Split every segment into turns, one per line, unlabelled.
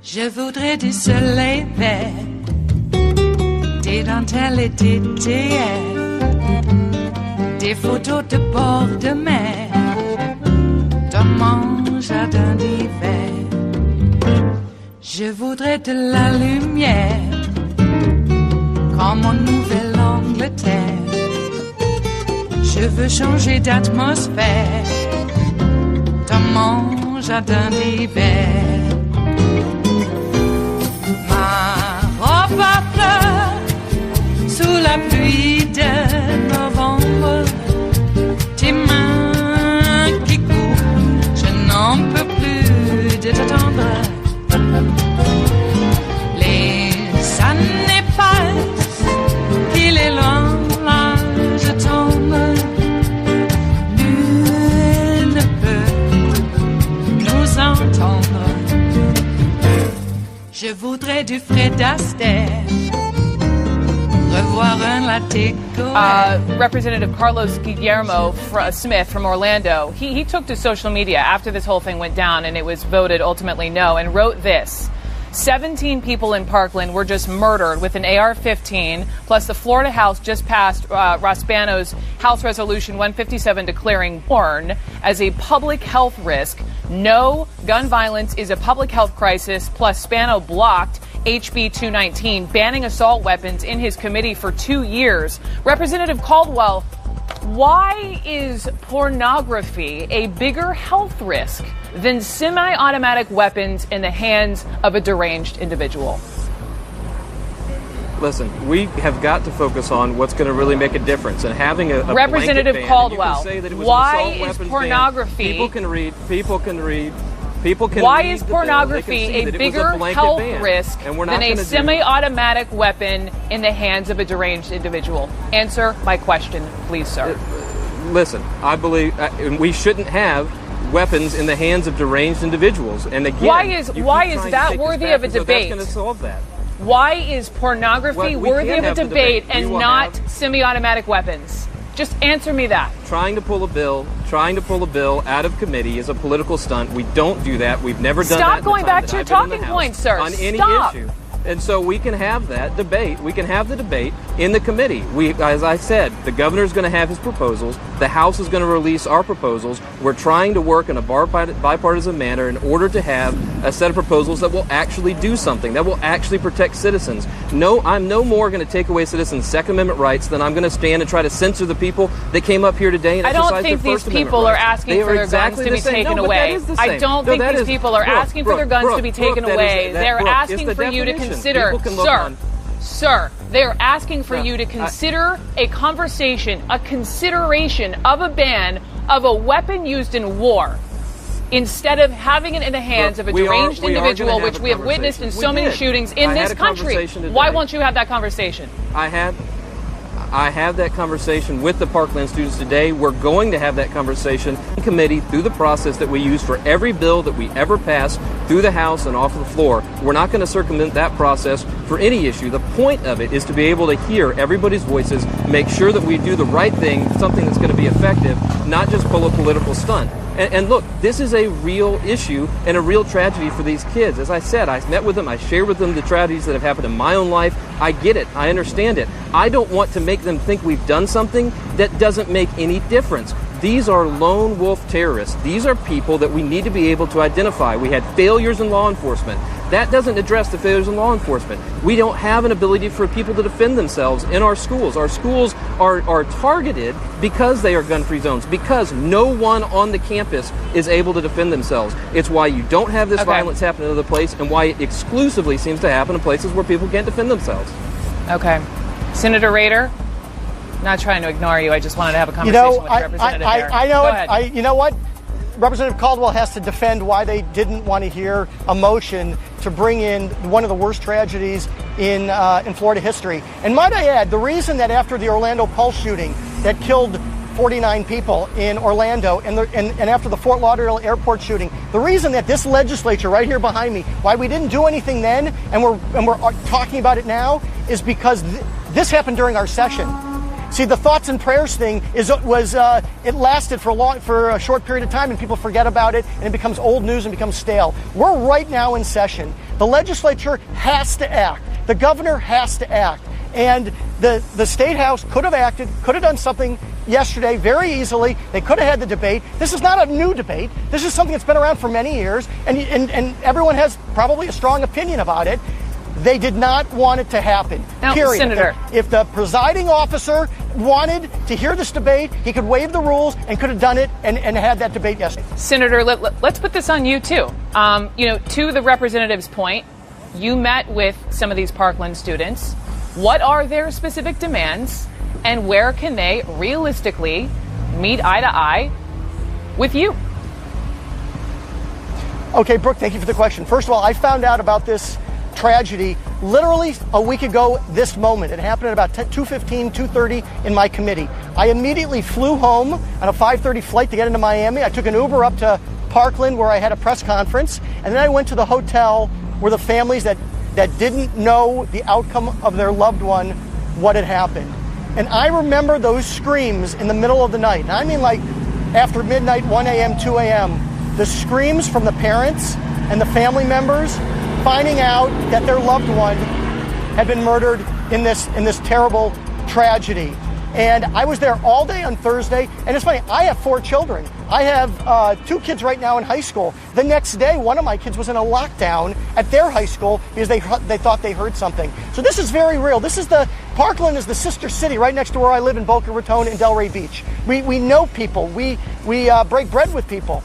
Je voudrais du soleil vert, des dentelles et des théâtres, des photos de bord de mer, dans mon jardin d'hiver. Je voudrais de la lumière, comme en Nouvelle-Angleterre. Je veux changer d'atmosphère, dans mon jardin d'hiver. Ma fleur sous la pluie de novembre, tes mains qui courent, je n'en peux plus de t'attendre. Les années passent, il est loin, là je tombe. Nul ne peut nous entendre. Je voudrais du Fred Astaire, revoir un latte.
Representative Carlos Guillermo Smith from Orlando, he took to social media after this whole thing went down and it was voted ultimately no, and wrote this. 17 people in Parkland were just murdered with an AR-15, plus the Florida House just passed Raspano's House Resolution 157 declaring porn as a public health risk. No, gun violence is a public health crisis, plus Spano blocked HB 219, banning assault weapons in his committee for 2 years. Representative Caldwell, why is pornography a bigger health risk than semi-automatic weapons in the hands of a deranged individual?
Listen, we have got to focus on what's going to really make a difference. And having a
Representative
ban,
Caldwell, why is pornography?
People can read.
Why is pornography a bigger health risk than a semi-automatic weapon in the hands of a deranged individual? Answer my question, please, sir.
Listen, I believe we shouldn't have weapons in the hands of deranged individuals. And again,
why is that worthy of a debate?
That's going to solve that.
Why is pornography worthy of a debate and not semi-automatic weapons? Just answer me that.
Trying to pull a bill out of committee is a political stunt. We don't do that. We've never done that.
Stop going back to your talking points, sir.
On any issue. And so we can have that debate. We can have the debate in the committee. As I said, the governor's going to have his proposals. The House is going to release our proposals. We're trying to work in a bipartisan manner in order to have a set of proposals that will actually do something, that will actually protect citizens. No, I'm no more going to take away citizens' Second Amendment rights than I'm going to stand and try to censor the people that came up here today and exercise their First Amendment rights.
I don't think these people are asking for their guns to be taken away. I don't think these people are asking for their guns to be taken away. They're asking for you to consider, sir, they're asking for you to consider a conversation, a consideration of a ban of a weapon used in war, instead of having it in the hands of a deranged individual, which we have witnessed in so many shootings in this country. Why won't you have that conversation?
I have that conversation with the Parkland students today. We're going to have that conversation in committee through the process that we use for every bill that we ever pass through the House and off the floor. We're not going to circumvent that process for any issue. The point of it is to be able to hear everybody's voices, make sure that we do the right thing, something that's going to be effective, not just pull a political stunt. And look, this is a real issue and a real tragedy for these kids. As I said, I met with them, I shared with them the tragedies that have happened in my own life. I get it, I understand it. I don't want to make them think we've done something that doesn't make any difference. These are lone wolf terrorists. These are people that we need to be able to identify. We had failures in law enforcement. That doesn't address the failures in law enforcement. We don't have an ability for people to defend themselves in our schools. Our schools are targeted because they are gun-free zones, because no one on the campus is able to defend themselves. It's why you don't have this violence happen in other places, and why it exclusively seems to happen in places where people can't defend themselves.
Okay. Senator Rader, not trying to ignore you. I just wanted to have a conversation with Representative there.
I know it. You know what? Representative Caldwell has to defend why they didn't want to hear a motion to bring in one of the worst tragedies in Florida history. And might I add, the reason that after the Orlando Pulse shooting that killed 49 people in Orlando and after the Fort Lauderdale airport shooting. The reason that this legislature right here behind me, why we didn't do anything then and we're talking about it now, is because this happened during our session. See, the thoughts and prayers thing it lasted for a short period of time, and people forget about it, and it becomes old news and becomes stale. We're right now in session. The legislature has to act. The governor has to act. And the State House could have acted, could have done something yesterday very easily. They could have had the debate. This is not a new debate. This is something that's been around for many years, and everyone has probably a strong opinion about it. They did not want it to happen,
now,
period.
Senator,
if the presiding officer wanted to hear this debate, he could waive the rules and could have done it and had that debate yesterday.
Senator, let's put this on you, too. To the representative's point, you met with some of these Parkland students. What are their specific demands, and where can they realistically meet eye to eye with you?
Okay, Brooke, thank you for the question. First of all, I found out about this tragedy literally a week ago this moment. It happened at about 2:15, 2:30 in my committee. I immediately flew home on a 5:30 flight to get into Miami. I took an Uber up to Parkland where I had a press conference, and then I went to the hotel where the families that didn't know the outcome of their loved one, what had happened. And I remember those screams in the middle of the night. And I mean like after midnight, 1 a.m., 2 a.m., the screams from the parents and the family members finding out that their loved one had been murdered in this terrible tragedy. And I was there all day on Thursday. And it's funny, I have 4 children. I have 2 kids right now in high school. The next day, one of my kids was in a lockdown at their high school because they thought they heard something. So this is very real. Parkland is the sister city right next to where I live in Boca Raton and Delray Beach. We know people. We break bread with people.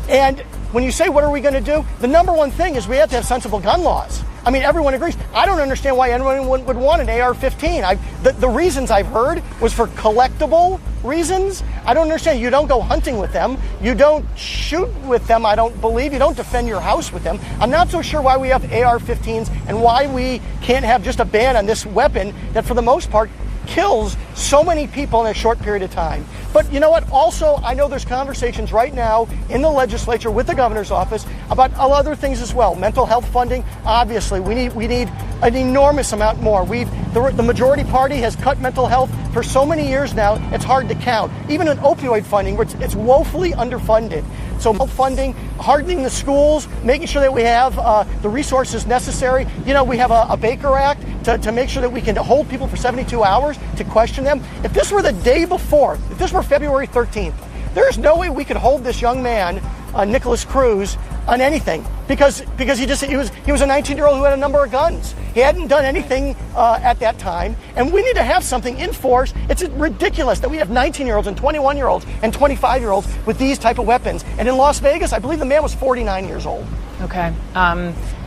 And when you say, what are we going to do? The number one thing is we have to have sensible gun laws. I mean, everyone agrees. I don't understand why anyone would want an AR-15. The reasons I've heard was for collectible reasons. I don't understand. You don't go hunting with them. You don't shoot with them, I don't believe. You don't defend your house with them. I'm not so sure why we have AR-15s and why we can't have just a ban on this weapon that, for the most part, kills so many people in a short period of time. But you know what? Also, I know there's conversations right now in the legislature with the governor's office about other things as well. Mental health funding, obviously, we need an enormous amount more. The majority party has cut mental health for so many years now, it's hard to count. Even in opioid funding, where it's woefully underfunded. So health funding, hardening the schools, making sure that we have the resources necessary. You know, we have a Baker Act to make sure that we can hold people for 72 hours to question them. If this were the day before, if this were February 13th, there's no way we could hold this young man, Nicholas Cruz, on anything because he was a 19-year-old who had a number of guns. He hadn't done anything at that time, and we need to have something in force. It's ridiculous that we have 19-year-olds and 21-year-olds and 25-year-olds with these type of weapons. And in Las Vegas, I believe the man was 49 years old.
Okay.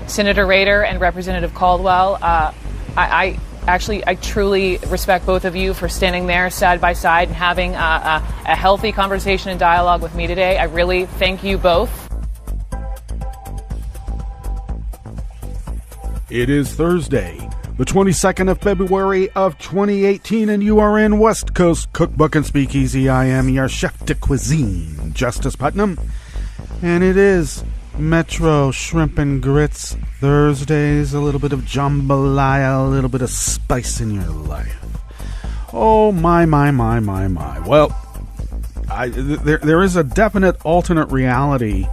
Senator Rader and Representative Caldwell, I truly respect both of you for standing there side by side and having a healthy conversation and dialogue with me today. I really thank you both.
It is Thursday, the 22nd of February of 2018, and you are in West Coast Cookbook and Speakeasy. I am your chef de cuisine, Justice Putnam, and it is Metro Shrimp and Grits Thursdays. A little bit of jambalaya, a little bit of spice in your life. Oh, my. Well, there is a definite alternate reality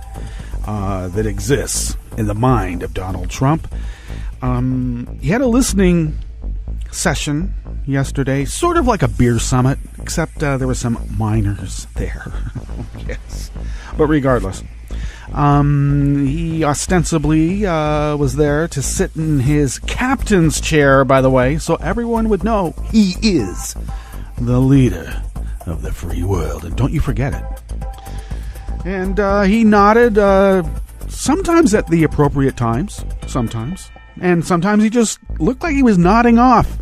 that exists in the mind of Donald Trump. He had a listening session yesterday, sort of like a beer summit, except there were some minors there. Yes. But regardless, he ostensibly was there to sit in his captain's chair, by the way, so everyone would know he is the leader of the free world. And don't you forget it. And he nodded sometimes at the appropriate times, sometimes. And sometimes he just looked like he was nodding off,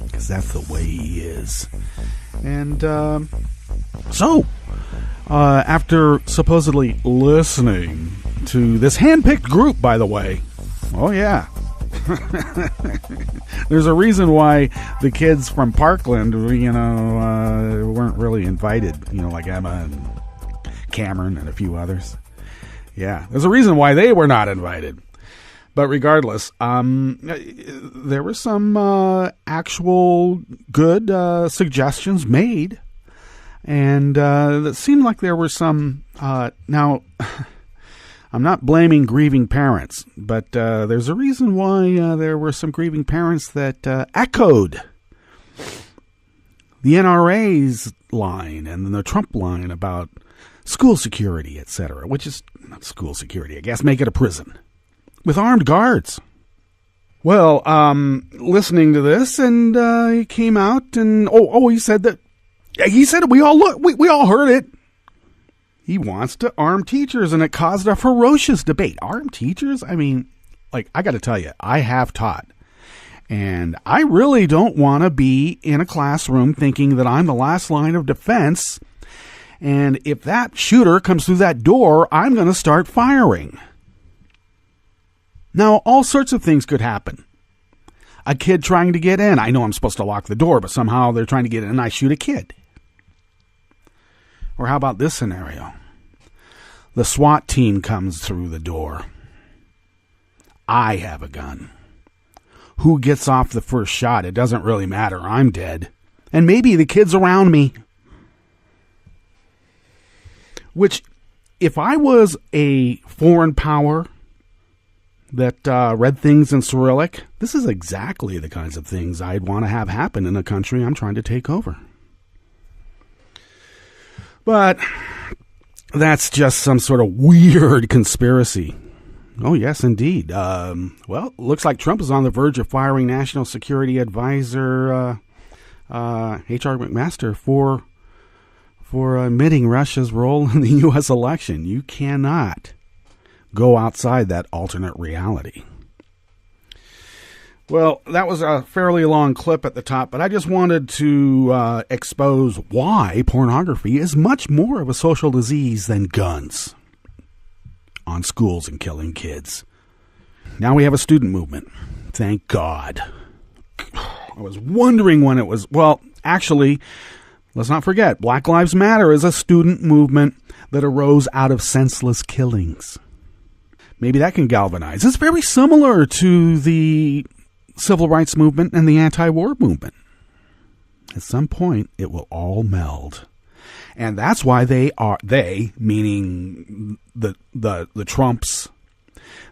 because that's the way he is. And so, after supposedly listening to this hand-picked group, by the way, oh yeah, There's a reason why the kids from Parkland, weren't really invited, like Emma and Cameron and a few others. Yeah, there's a reason why they were not invited. But regardless, there were some actual good suggestions made. And it seemed like there were some... now, I'm not blaming grieving parents, but there's a reason why there were some grieving parents that echoed the NRA's line and the Trump line about school security, etc., which is not school security, I guess, make it a prison with armed guards. Well, listening to this, and he came out and he said that we all heard it. He wants to arm teachers, and it caused a ferocious debate. Arm teachers? I mean, I got to tell you, I have taught. And I really don't want to be in a classroom thinking that I'm the last line of defense. And if that shooter comes through that door, I'm going to start firing. Now, all sorts of things could happen. A kid trying to get in. I know I'm supposed to lock the door, but somehow they're trying to get in and I shoot a kid. Or how about this scenario? The SWAT team comes through the door. I have a gun. Who gets off the first shot? It doesn't really matter. I'm dead. And maybe the kids around me. Which, if I was a foreign power that read things in Cyrillic, this is exactly the kinds of things I'd want to have happen in a country I'm trying to take over. But that's just some sort of weird conspiracy. Oh, yes, indeed. Looks like Trump is on the verge of firing National Security Advisor H.R. McMaster for admitting Russia's role in the U.S. election. You cannot go outside that alternate reality. Well, that was a fairly long clip at the top, but I just wanted to expose why pornography is much more of a social disease than guns on schools and killing kids. Now we have a student movement. Thank God. I was wondering when it was... Well, actually, let's not forget, Black Lives Matter is a student movement that arose out of senseless killings. Maybe that can galvanize. It's very similar to the civil rights movement and the anti-war movement. At some point, it will all meld. And that's why they, meaning the Trumps,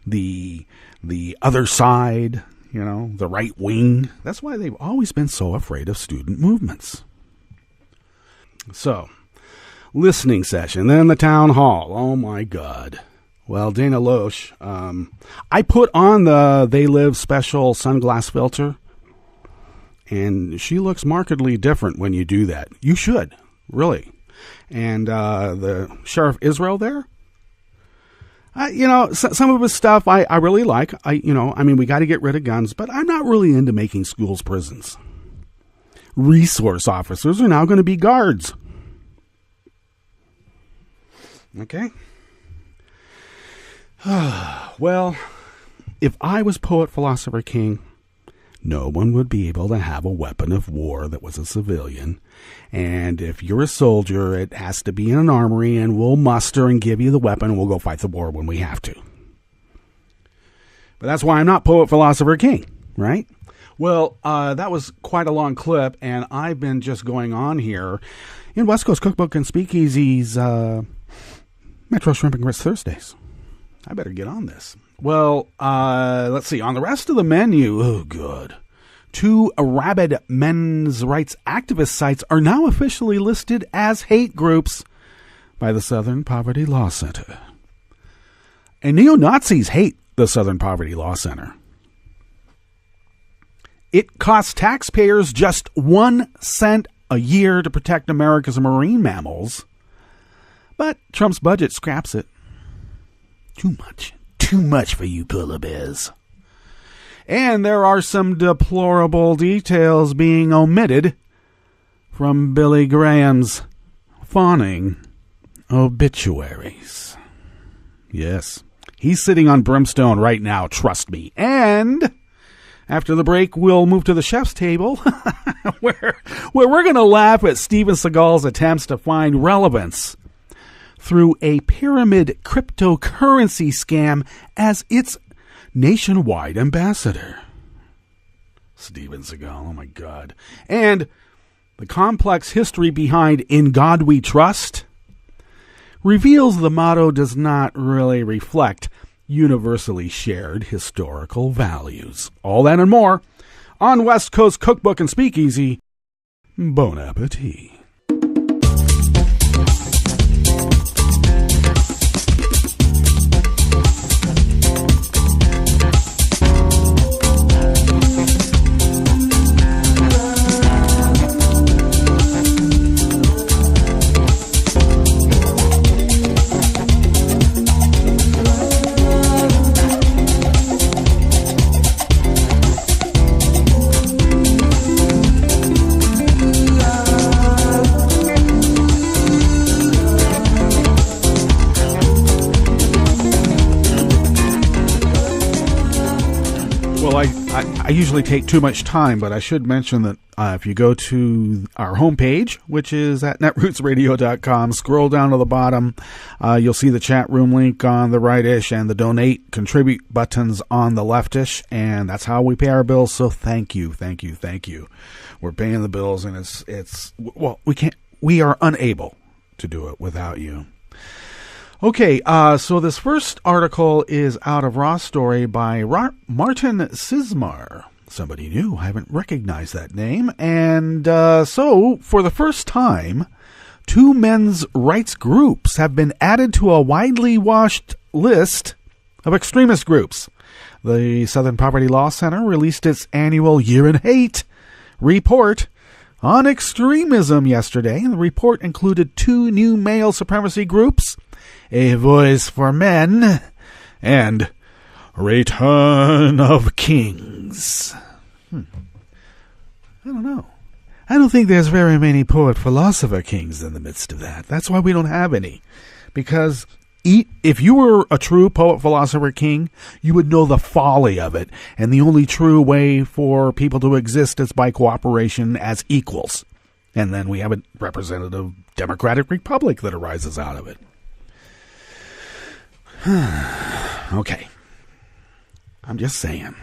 the other side, the right wing, that's why they've always been so afraid of student movements. So, listening session, then the town hall. Oh my God. Well, Dana Loesch, I put on the They Live special sunglass filter, and she looks markedly different when you do that. You should, really. And the Sheriff Israel there, some of his stuff I really like. We got to get rid of guns, but I'm not really into making schools prisons. Resource officers are now going to be guards. Okay. Well, if I was poet, philosopher, king, no one would be able to have a weapon of war that was a civilian. And if you're a soldier, it has to be in an armory, and we'll muster and give you the weapon, and we'll go fight the war when we have to. But that's why I'm not poet, philosopher, king, right? Well, that was quite a long clip, and I've been just going on here in West Coast Cookbook and Speakeasy's Metro Shrimp and Grits Thursdays. I better get on this. Well, let's see. On the rest of the menu, oh, good. 2 rabid men's rights activist sites are now officially listed as hate groups by the Southern Poverty Law Center. And neo-Nazis hate the Southern Poverty Law Center. It costs taxpayers just 1 cent a year to protect America's marine mammals, but Trump's budget scraps it. Too much for you polar bears. And there are some deplorable details being omitted from Billy Graham's fawning obituaries. Yes, he's sitting on brimstone right now, trust me. And After the break, we'll move to the chef's table, where we're going to laugh at Steven Seagal's attempts to find relevance through a pyramid cryptocurrency scam as its nationwide ambassador. Steven Seagal, oh my God. And the complex history behind In God We Trust reveals the motto does not really reflect universally shared historical values. All that and more on West Coast Cookbook and Speakeasy. Bon appetit. I usually take too much time, but I should mention that if you go to our homepage, which is at netrootsradio.com, scroll down to the bottom, you'll see the chat room link on the right-ish and the donate, contribute buttons on the left-ish, and that's how we pay our bills. So thank you. We're paying the bills, and we are unable to do it without you. Okay, so this first article is out of Raw Story by Martin Sismar. Somebody new. I haven't recognized that name. And so, for the first time, 2 men's rights groups have been added to a widely watched list of extremist groups. The Southern Poverty Law Center released its annual Year in Hate report on extremism yesterday. And the report included 2 new male supremacy groups, A Voice for Men, and Return of Kings. I don't know. I don't think there's very many poet-philosopher kings in the midst of that. That's why we don't have any. Because if you were a true poet-philosopher king, you would know the folly of it. And the only true way for people to exist is by cooperation as equals. And then we have a representative democratic republic that arises out of it. Okay. I'm just saying.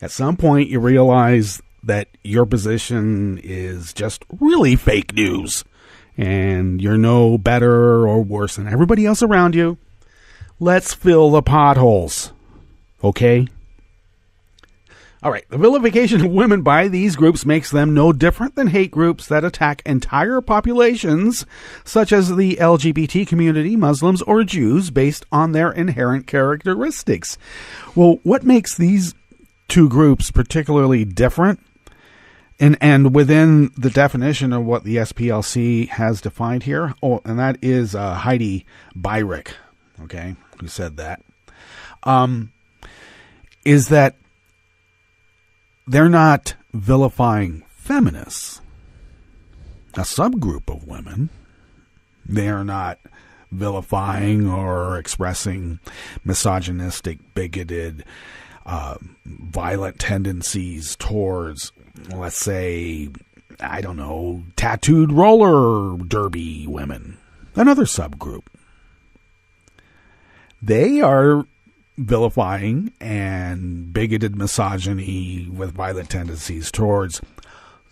At some point, you realize that your position is just really fake news. And you're no better or worse than everybody else around you. Let's fill the potholes. Okay? All right. The vilification of women by these groups makes them no different than hate groups that attack entire populations, such as the LGBT community, Muslims, or Jews, based on their inherent characteristics. Well, what makes these 2 groups particularly different? And within the definition of what the SPLC has defined here, and that is Heidi Beirich, okay, who said that, is that they're not vilifying feminists, a subgroup of women. They are not vilifying or expressing misogynistic, bigoted, violent tendencies towards, let's say, I don't know, tattooed roller derby women, another subgroup. They are vilifying and bigoted misogyny with violent tendencies towards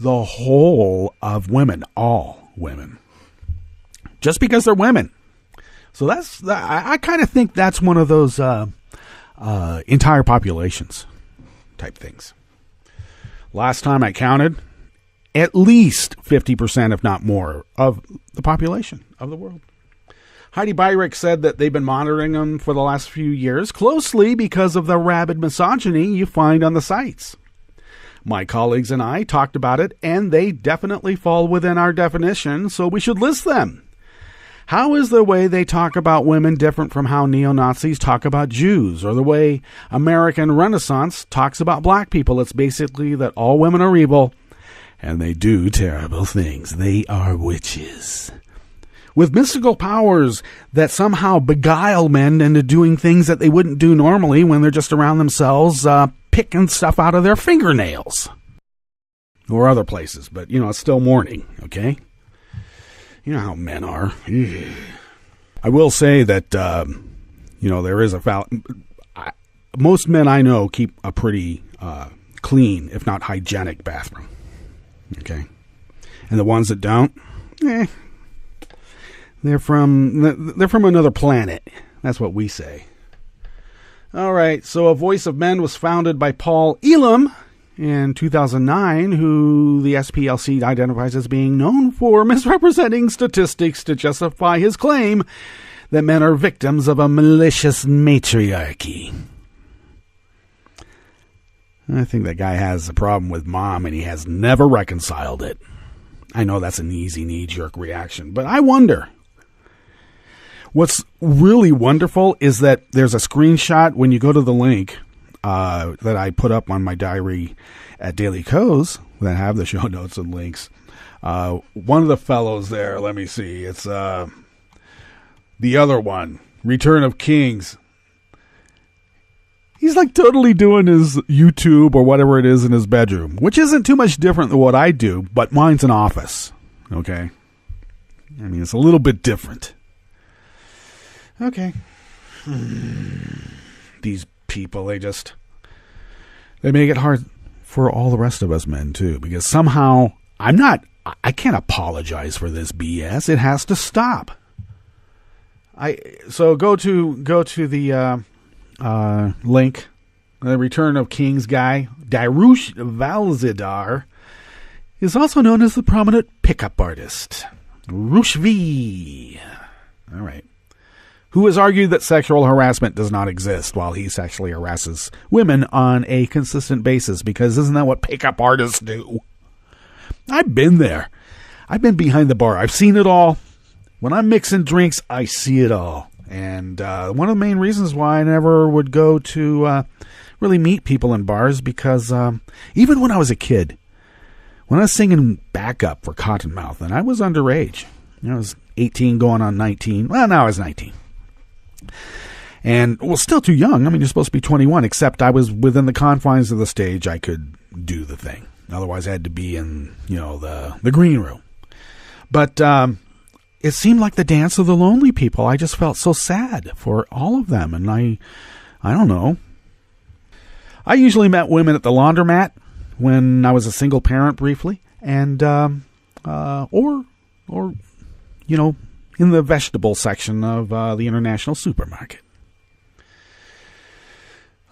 the whole of women, all women, just because they're women. So I kind of think that's one of those entire populations type things. Last time I counted, at least 50%, if not more, of the population of the world. Heidi Beirich said that they've been monitoring them for the last few years closely because of the rabid misogyny you find on the sites. My colleagues and I talked about it, and they definitely fall within our definition, so we should list them. How is the way they talk about women different from how neo-Nazis talk about Jews, or the way American Renaissance talks about black people? It's basically that all women are evil, and they do terrible things. They are witches with mystical powers that somehow beguile men into doing things that they wouldn't do normally when they're just around themselves, picking stuff out of their fingernails. Or other places, but, it's still morning, okay? You know how men are. I will say that, there is a foul. Most men I know keep a pretty clean, if not hygienic, bathroom. Okay? And the ones that don't, they're from another planet. That's what we say. All right, so A Voice of Men was founded by Paul Elam in 2009, who the SPLC identifies as being known for misrepresenting statistics to justify his claim that men are victims of a malicious matriarchy. I think that guy has a problem with mom, and he has never reconciled it. I know that's an easy knee-jerk reaction, but I wonder. What's really wonderful is that there's a screenshot when you go to the link that I put up on my diary at Daily Co's that have the show notes and links. One of the fellows there, let me see, it's the other one, Return of Kings. He's like totally doing his YouTube or whatever it is in his bedroom, which isn't too much different than what I do, but mine's an office, okay? I mean, it's a little bit different. Okay. These people, they make it hard for all the rest of us men too, because somehow I can't apologize for this BS. It has to stop. So go to the link, the Return of Kings guy, Darush Valzidar, is also known as the prominent pickup artist, Rushvi. All right. Who has argued that sexual harassment does not exist while he sexually harasses women on a consistent basis, because isn't that what pickup artists do? I've been there. I've been behind the bar. I've seen it all. When I'm mixing drinks, I see it all. And one of the main reasons why I never would go to really meet people in bars, because even when I was a kid, when I was singing backup for Cottonmouth, and I was underage, I was 18 going on 19. Well, now I was 19. And, still too young. I mean, you're supposed to be 21, except I was within the confines of the stage. I could do the thing. Otherwise, I had to be in, the green room. But it seemed like the dance of the lonely people. I just felt so sad for all of them. And I don't know. I usually met women at the laundromat when I was a single parent briefly. And, or in the vegetable section of the International Supermarket.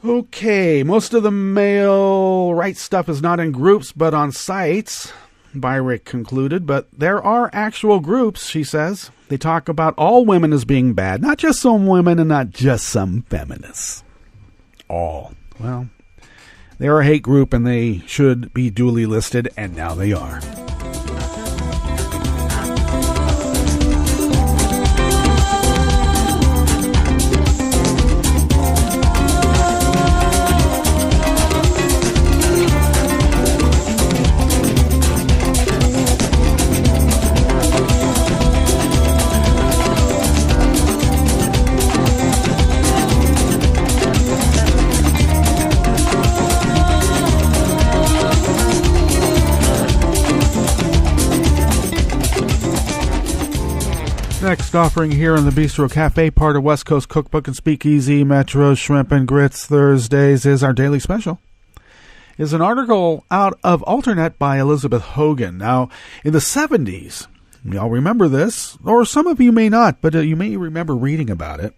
Okay, most of the male rights stuff is not in groups, but on sites, Byrick concluded. But there are actual groups, she says. They talk about all women as being bad, not just some women and not just some feminists. All. Well, they're a hate group and they should be duly listed, and now they are. Next offering here in the Bistro Cafe, part of West Coast Cookbook and Speakeasy, Metro Shrimp and Grits Thursdays is our daily special. Is an article out of Alternet by Elizabeth Hogan. Now, in the 70s, y'all remember this, or some of you may not, but you may remember reading about it.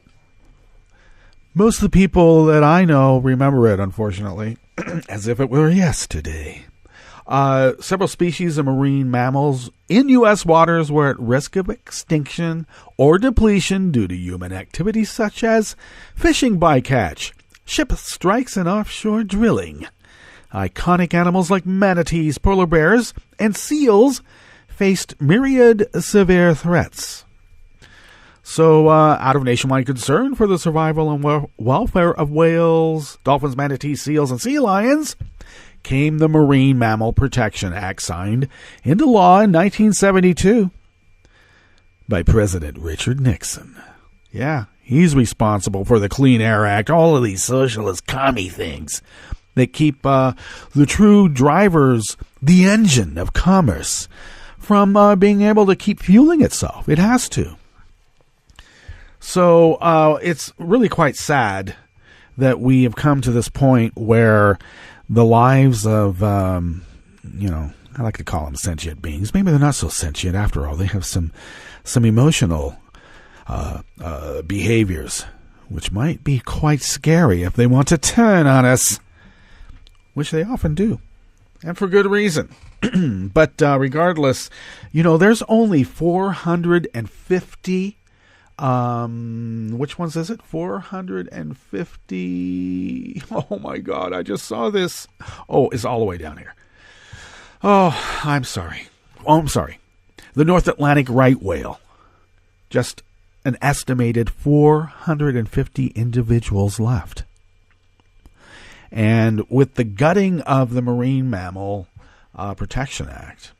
Most of the people that I know remember it, unfortunately, as if it were yesterday. Several species of marine mammals in U.S. waters were at risk of extinction or depletion due to human activities such as fishing bycatch, ship strikes, and offshore drilling. Iconic animals like manatees, polar bears, and seals faced myriad severe threats. So, out of nationwide concern for the survival and welfare of whales, dolphins, manatees, seals, and sea lions, came the Marine Mammal Protection Act, signed into law in 1972 by President Richard Nixon. Yeah, he's responsible for the Clean Air Act, all of these socialist commie things. They keep the true drivers, the engine of commerce, from being able to keep fueling itself. It has to. So it's really quite sad that we have come to this point where the lives of, I like to call them sentient beings. Maybe they're not so sentient after all. They have some emotional behaviors, which might be quite scary if they want to turn on us, which they often do, and for good reason. But regardless, there's only 450. Which ones is it? 450. Oh my God, I just saw this. Oh, it's all the way down here. Oh, I'm sorry. The North Atlantic right whale. Just an estimated 450 individuals left. And with the gutting of the Marine Mammal Protection Act,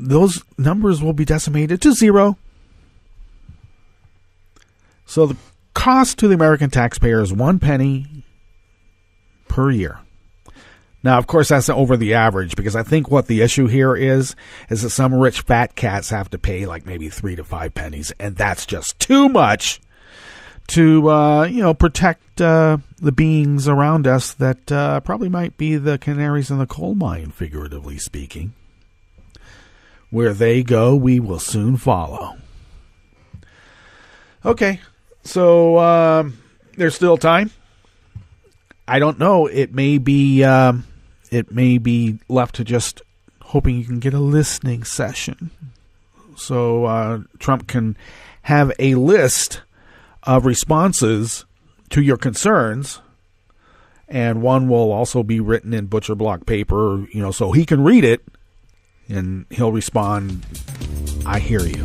those numbers will be decimated to zero. So the cost to the American taxpayer is 1 penny per year. Now, of course, that's over the average, because I think what the issue here is that some rich fat cats have to pay like maybe 3 to 5 pennies, and that's just too much to protect the beings around us that probably might be the canaries in the coal mine, figuratively speaking. Where they go, we will soon follow. Okay, so there's still time. I don't know. It may be left to just hoping you can get a listening session, so Trump can have a list of responses to your concerns, and one will also be written in butcher block paper, so he can read it. And he'll respond, I hear you.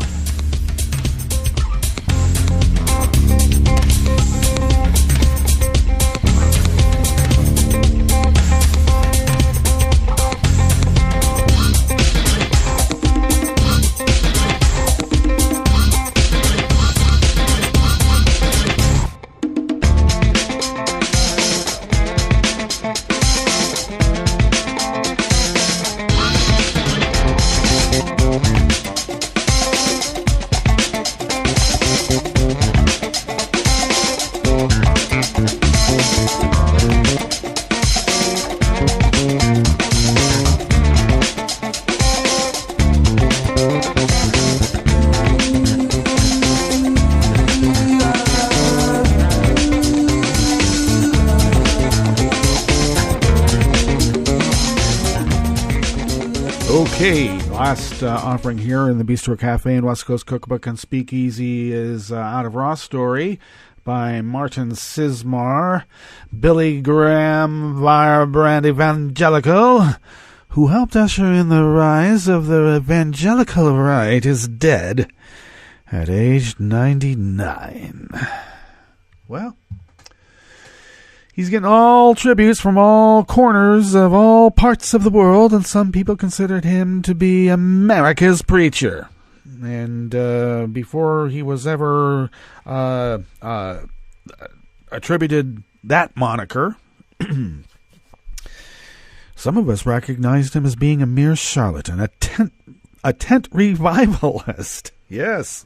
Okay, last offering here in the Bistro Cafe and West Coast Cookbook and Speakeasy is Out of Raw Story by Martin Sismar, Billy Graham, firebrand evangelical, who helped usher in the rise of the evangelical right, is dead at age 99. Well, he's getting all tributes from all corners of all parts of the world, and some people considered him to be America's preacher. And before he was ever attributed that moniker, some of us recognized him as being a mere charlatan, a tent revivalist. Yes.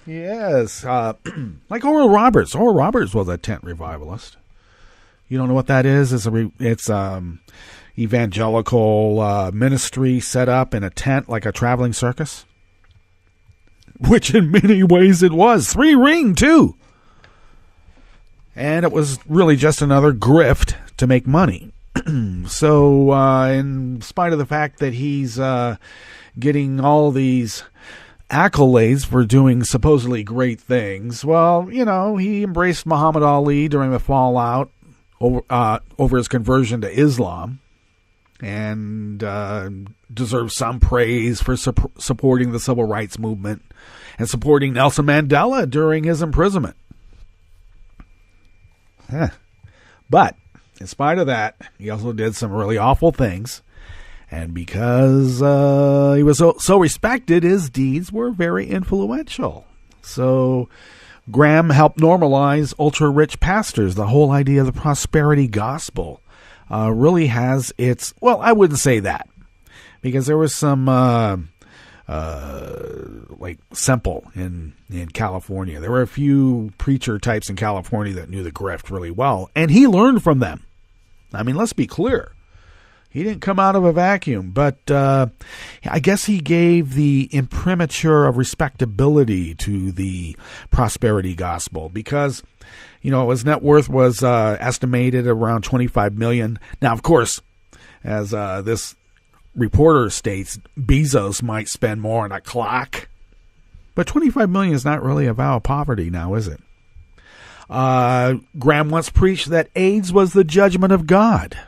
Like Oral Roberts. Oral Roberts was a tent revivalist. You don't know what that is? It's evangelical ministry set up in a tent like a traveling circus. Which in many ways it was. 3-ring, too. And it was really just another grift to make money. So, in spite of the fact that he's getting all these accolades for doing supposedly great things, well, he embraced Muhammad Ali during the fallout over his conversion to Islam, and deserves some praise for supporting the civil rights movement and supporting Nelson Mandela during his imprisonment. But in spite of that, he also did some really awful things, and because he was so respected, his deeds were very influential. So Graham helped normalize ultra-rich pastors. The whole idea of the prosperity gospel really has its, well, I wouldn't say that, because there was some like Semple in California. There were a few preacher types in California that knew the grift really well, and he learned from them. I mean, let's be clear. He didn't come out of a vacuum, but I guess he gave the imprimatur of respectability to the prosperity gospel because, you know, his net worth was estimated around $25 million. Now, of course, as this reporter states, Bezos might spend more on a clock, but $25 million is not really a vow of poverty now, is it? Graham once preached that AIDS was the judgment of God.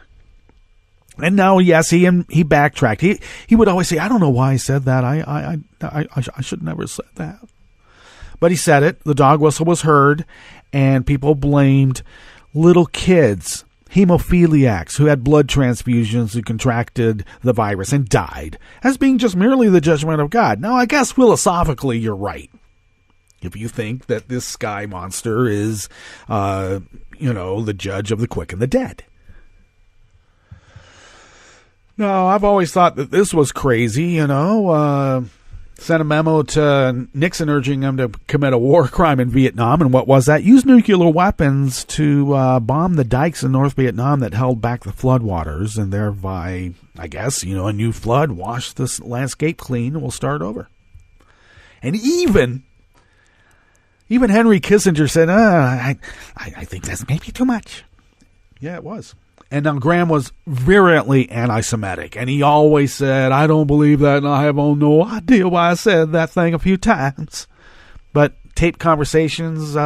And now, yes, he backtracked. He would always say, I don't know why I said that. I should never have said that. But he said it. The dog whistle was heard, and people blamed little kids, hemophiliacs who had blood transfusions who contracted the virus and died as being just merely the judgment of God. Now, I guess philosophically you're right. If you think that this sky monster is, the judge of the quick and the dead. No, I've always thought that this was crazy, sent a memo to Nixon urging him to commit a war crime in Vietnam. And what was that? Use nuclear weapons to bomb the dikes in North Vietnam that held back the floodwaters and thereby, I guess, a new flood, wash this landscape clean and we'll start over. And even Henry Kissinger said, I think that's maybe too much. Yeah, it was. And now Graham was virulently anti-Semitic, and he always said, I don't believe that, and I have no idea why I said that thing a few times. But taped conversations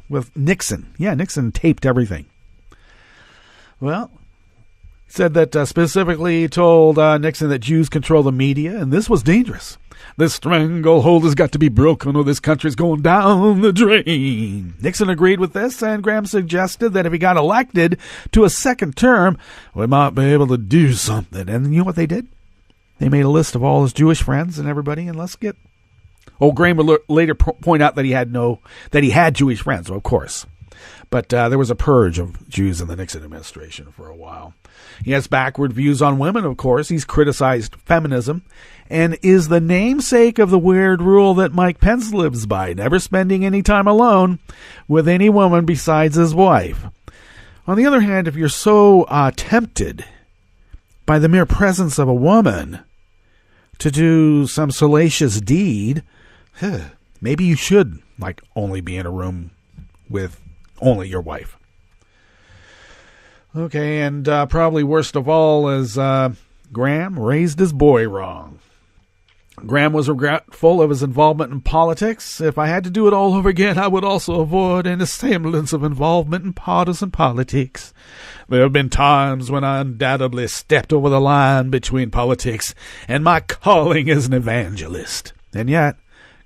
with Nixon. Yeah, Nixon taped everything. Well, he said that specifically he told Nixon that Jews control the media, and this was dangerous. This stranglehold has got to be broken or this country's going down the drain. Nixon agreed with this, and Graham suggested that if he got elected to a second term, we might be able to do something. And you know what they did? They made a list of all his Jewish friends and everybody, and let's get... Graham would later point out that he had Jewish friends, of course. But there was a purge of Jews in the Nixon administration for a while. He has backward views on women, of course. He's criticized feminism and is the namesake of the weird rule that Mike Pence lives by, never spending any time alone with any woman besides his wife. On the other hand, if you're so tempted by the mere presence of a woman to do some salacious deed, maybe you should only be in a room with only your wife. Okay, and probably worst of all is Graham raised his boy wrong. Graham was regretful of his involvement in politics. If I had to do it all over again, I would also avoid any semblance of involvement in partisan politics. There have been times when I undoubtedly stepped over the line between politics and my calling as an evangelist. And yet,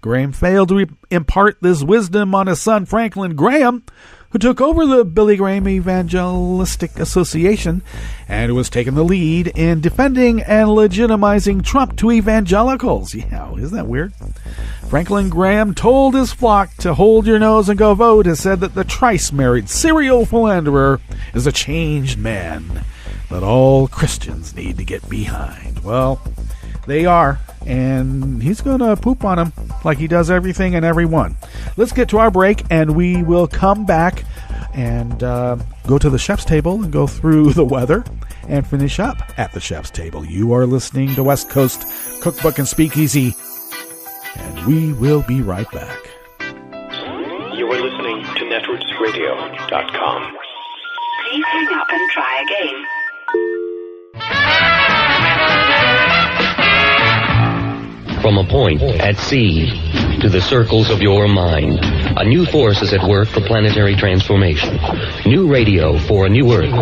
Graham failed to impart this wisdom on his son Franklin Graham, who took over the Billy Graham Evangelistic Association and was taking the lead in defending and legitimizing Trump to evangelicals. Yeah, isn't that weird? Franklin Graham told his flock to hold your nose and go vote and said that the thrice-married serial philanderer is a changed man that all Christians need to get behind. Well, they are, and he's going to poop on them like he does everything and everyone. Let's get to our break, and we will come back and go to the chef's table and go through the weather and finish up at the chef's table. You are listening to West Coast Cookbook and Speakeasy, and we will be right back.
You are listening to netrootsradio.com.
Please hang up and try again.
From a point at sea to the circles of your mind, a new force is at work for planetary transformation. New radio for a new Earth.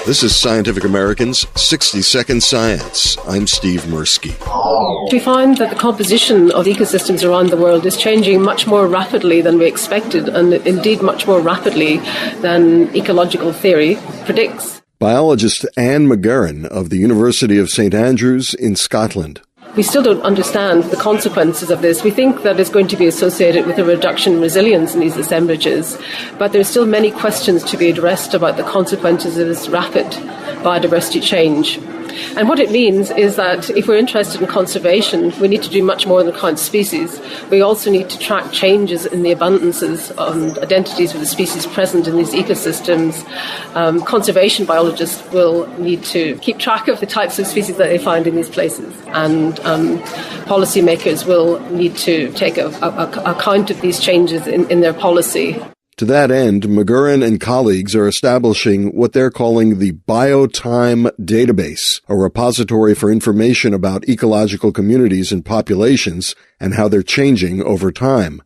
This is Scientific American's 60-Second Science. I'm Steve Mirsky.
We find that the composition of ecosystems around the world is changing much more rapidly than we expected, and indeed much more rapidly than ecological theory predicts.
Biologist Anne McGarren of the University of St Andrews in Scotland.
We still don't understand the consequences of this. We think that it's going to be associated with a reduction in resilience in these assemblages, but there's still many questions to be addressed about the consequences of this rapid biodiversity change. And what it means is that if we're interested in conservation, we need to do much more than count species. We also need to track changes in the abundances and identities of the species present in these ecosystems. Conservation biologists will need to keep track of the types of species that they find in these places. And policymakers will need to take account of these changes in their policy.
To that end, McGurran and colleagues are establishing what they're calling the Biotime Database, a repository for information about ecological communities and populations and how they're changing over time.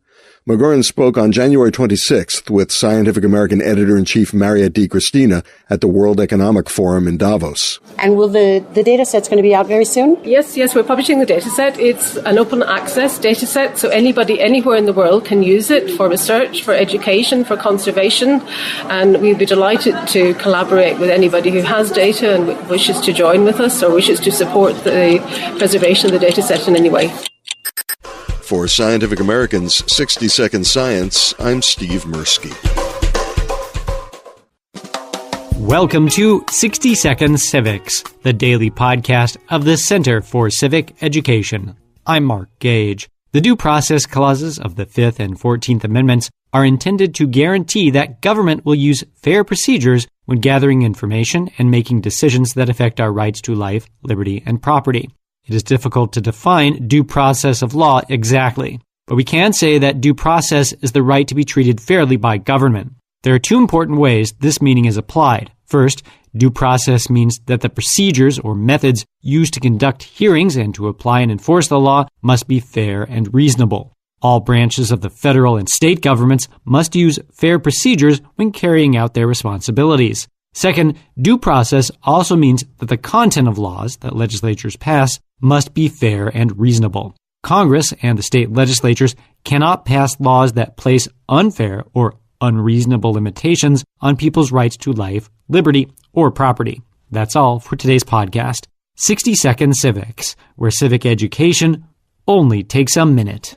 McGurran spoke on January 26th with Scientific American Editor-in-Chief Mariette DiChristina at the World Economic Forum in Davos.
And will the data set's going to be out very soon?
Yes, we're publishing the data set. It's an open access data set, so anybody anywhere in the world can use it for research, for education, for conservation, and we'd be delighted to collaborate with anybody who has data and wishes to join with us or wishes to support the preservation of the data set in any way.
For Scientific American's 60-Second Science, I'm Steve Mirsky.
Welcome to 60 Second Civics, the daily podcast of the Center for Civic Education. I'm Mark Gage. The due process clauses of the 5th and 14th Amendments are intended to guarantee that government will use fair procedures when gathering information and making decisions that affect our rights to life, liberty, and property. It is difficult to define due process of law exactly, but we can say that due process is the right to be treated fairly by government. There are two important ways this meaning is applied. First, due process means that the procedures or methods used to conduct hearings and to apply and enforce the law must be fair and reasonable. All branches of the federal and state governments must use fair procedures when carrying out their responsibilities. Second, due process also means that the content of laws that legislatures pass must be fair and reasonable. Congress and the state legislatures cannot pass laws that place unfair or unreasonable limitations on people's rights to life, liberty, or property. That's all for today's podcast, 60 Second Civics, where civic education only takes a minute.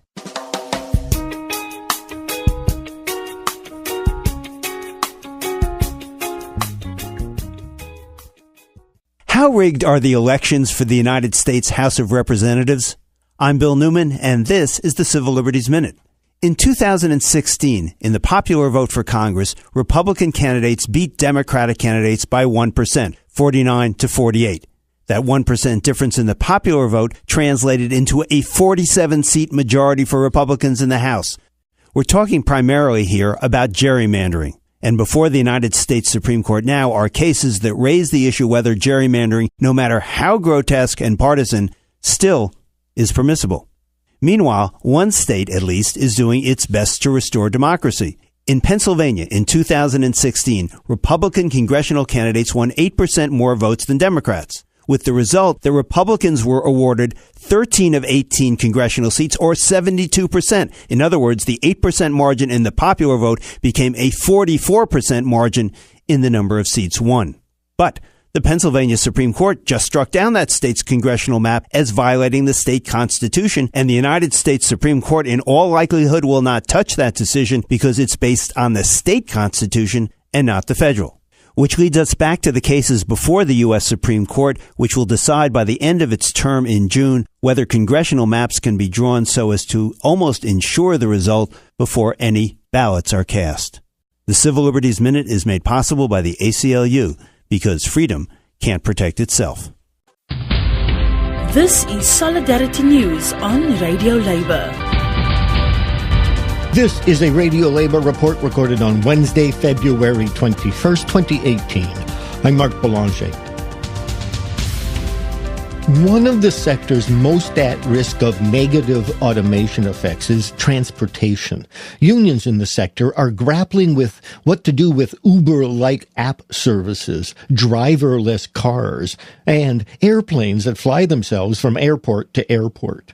How rigged are the elections for the United States House of Representatives? I'm Bill Newman, and this is the Civil Liberties Minute. In 2016, in the popular vote for Congress, Republican candidates beat Democratic candidates by 1%, 49 to 48. That 1% difference in the popular vote translated into a 47-seat majority for Republicans in the House. We're talking primarily here about gerrymandering. And before the United States Supreme Court now are cases that raise the issue whether gerrymandering, no matter how grotesque and partisan, still is permissible. Meanwhile, one state, at least, is doing its best to restore democracy. In Pennsylvania, in 2016, Republican congressional candidates won 8% more votes than Democrats. With the result, the Republicans were awarded 13 of 18 congressional seats, or 72%. In other words, the 8% margin in the popular vote became a 44% margin in the number of seats won. But the Pennsylvania Supreme Court just struck down that state's congressional map as violating the state constitution, and the United States Supreme Court in all likelihood will not touch that decision because it's based on the state constitution and not the federal. Which leads us back to the cases before the U.S. Supreme Court, which will decide by the end of its term in June whether congressional maps can be drawn so as to almost ensure the result before any ballots are cast. The Civil Liberties Minute is made possible by the ACLU because freedom can't protect itself.
This is Solidarity News on Radio Labour.
This is a Radio Labour report recorded on Wednesday, February 21st, 2018. I'm Mark Boulanger. One of the sectors most at risk of negative automation effects is transportation. Unions in the sector are grappling with what to do with Uber-like app services, driverless cars, and airplanes that fly themselves from airport to airport.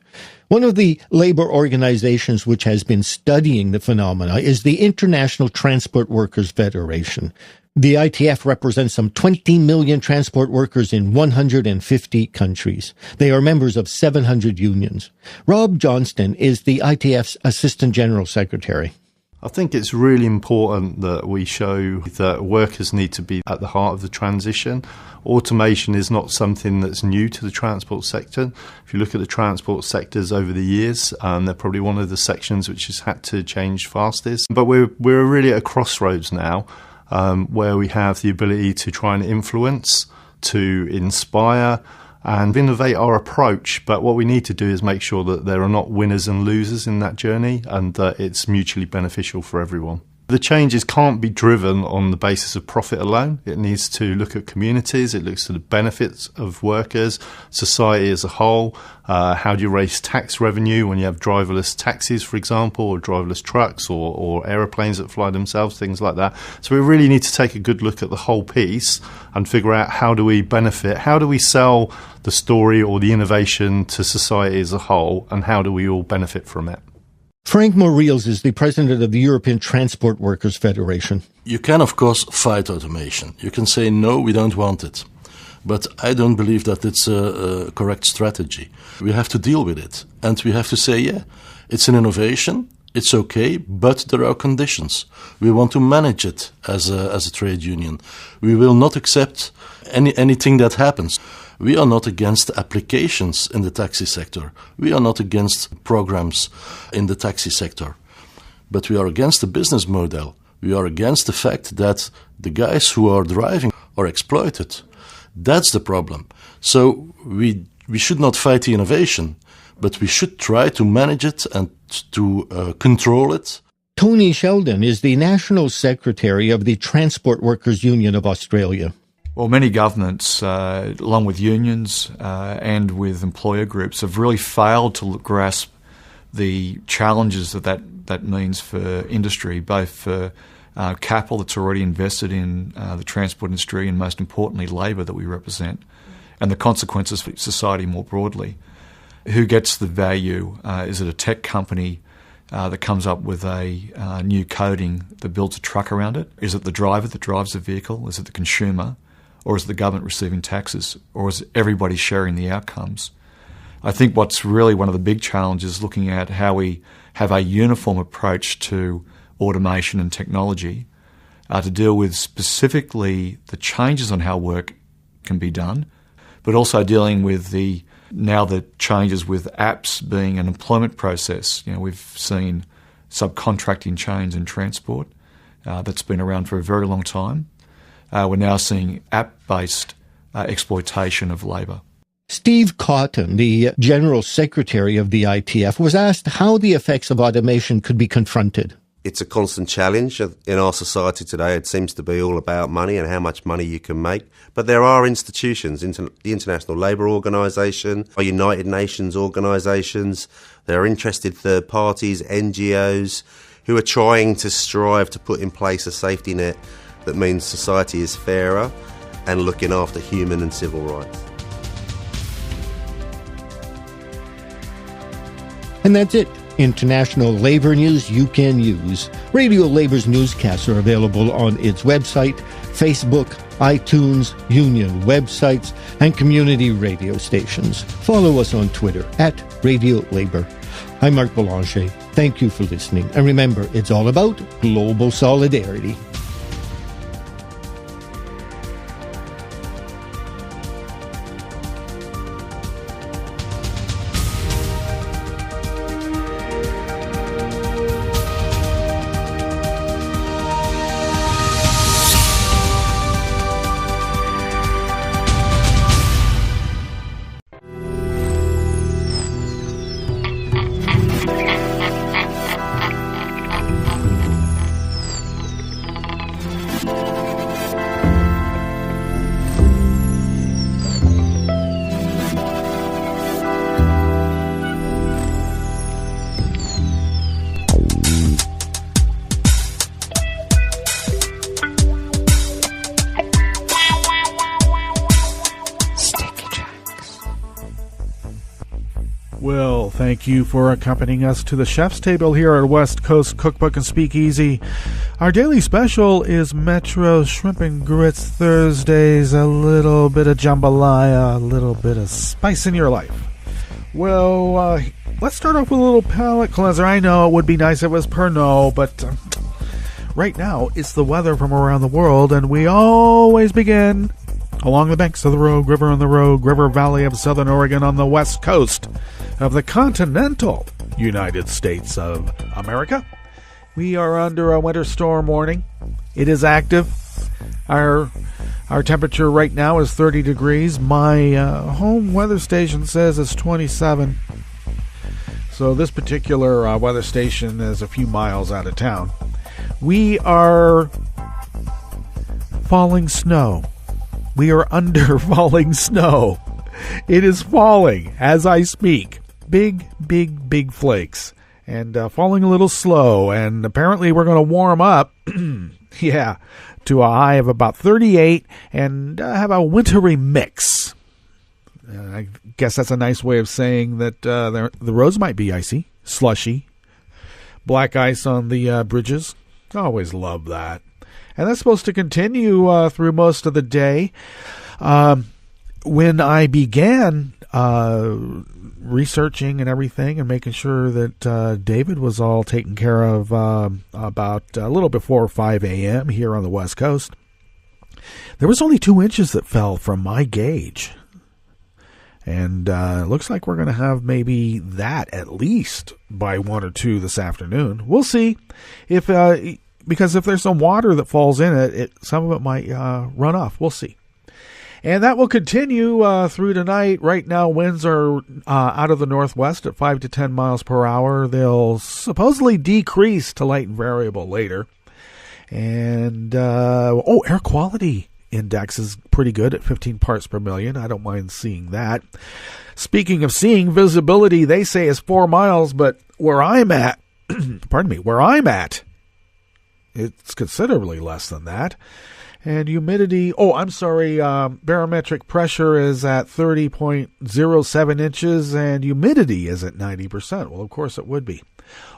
One of the labor organizations which has been studying the phenomena is the International Transport Workers Federation. The ITF represents some 20 million transport workers in 150 countries. They are members of 700 unions. Rob Johnston is the ITF's Assistant General Secretary.
I think it's really important that we show that workers need to be at the heart of the transition. Automation is not something that's new to the transport sector. If you look at the transport sectors over the years, they're probably one of the sections which has had to change fastest. But we're really at a crossroads now, where we have the ability to try and influence, to inspire, and innovate our approach. But what we need to do is make sure that there are not winners and losers in that journey, and that it's mutually beneficial for everyone. The changes can't be driven on the basis of profit alone. It needs to look at communities, it looks at the benefits of workers, society as a whole. How do you raise tax revenue when you have driverless taxis, for example, or driverless trucks, or aeroplanes that fly themselves, things like that. So we really need to take a good look at the whole piece and figure out how do we benefit, how do we sell the story or the innovation to society as a whole, and how do we all benefit from it.
Frank Morreals is the president of the European Transport Workers Federation.
You can, of course, fight automation. You can say, no, we don't want it. But I don't believe that it's a correct strategy. We have to deal with it. And we have to say, yeah, it's an innovation, it's okay, but there are conditions. We want to manage it as a trade union. We will not accept anything that happens. We are not against applications in the taxi sector. We are not against programs in the taxi sector. But we are against the business model. We are against the fact that the guys who are driving are exploited. That's the problem. So we should not fight the innovation, but we should try to manage it and to control it.
Tony Sheldon is the National Secretary of the Transport Workers Union of Australia.
Well, many governments, along with unions and with employer groups, have really failed to grasp the challenges that means for industry, both for capital that's already invested in the transport industry and, most importantly, labour that we represent, and the consequences for society more broadly. Who gets the value? Is it a tech company that comes up with a new coding that builds a truck around it? Is it the driver that drives the vehicle? Is it the consumer? Or is the government receiving taxes? Or is everybody sharing the outcomes? I think what's really one of the big challenges is looking at how we have a uniform approach to automation and technology to deal with specifically the changes on how work can be done, but also dealing with the changes with apps being an employment process. You know, we've seen subcontracting chains in transport that's been around for a very long time. We're now seeing app-based exploitation of labour.
Steve Cotton, the General Secretary of the ITF, was asked how the effects of automation could be confronted.
It's a constant challenge in our society today. It seems to be all about money and how much money you can make. But there are institutions, the International Labour Organisation, United Nations organisations, there are interested third parties, NGOs, who are trying to strive to put in place a safety net that means society is fairer and looking after human and civil rights.
And that's it. International labour news you can use. Radio Labour's newscasts are available on its website, Facebook, iTunes, union websites, and community radio stations. Follow us on Twitter @Radio Labour. I'm Mark Boulanger. Thank you for listening. And remember, it's all about global solidarity.
Well, thank you for accompanying us to the chef's table here at West Coast Cookbook and Speakeasy. Our daily special is Metro Shrimp and Grits Thursdays, a little bit of jambalaya, a little bit of spice in your life. Well, let's start off with a little palate cleanser. I know it would be nice if it was Pernod, but right now it's the weather from around the world, and we always begin along the banks of the Rogue River on the Rogue River Valley of Southern Oregon on the west coast of the continental United States of America. We are under a winter storm warning. It is active. Our temperature right now is 30 degrees. My home weather station says it's 27. So this particular weather station is a few miles out of town. We are falling snow. We are under falling snow. It is falling as I speak. Big, big, big flakes. And falling a little slow. And apparently we're going to warm up, yeah, to a high of about 38 and have a wintry mix. I guess that's a nice way of saying that the roads might be icy, slushy, black ice on the bridges. Always love that. And that's supposed to continue through most of the day. When I began researching and everything and making sure that David was all taken care of about a little before 5 a.m. here on the West Coast, there was only 2 inches that fell from my gauge. And it looks like we're going to have maybe that at least by 1 or 2 this afternoon. We'll see if because if there's some water that falls in it, some of it might run off. We'll see. And that will continue through tonight. Right now, winds are out of the northwest at 5 to 10 miles per hour. They'll supposedly decrease to light and variable later. And, air quality index is pretty good at 15 parts per million. I don't mind seeing that. Speaking of seeing, visibility, they say is 4 miles, but where I'm at, it's considerably less than that. And humidity, barometric pressure is at 30.07 inches and humidity is at 90%. Well, of course it would be.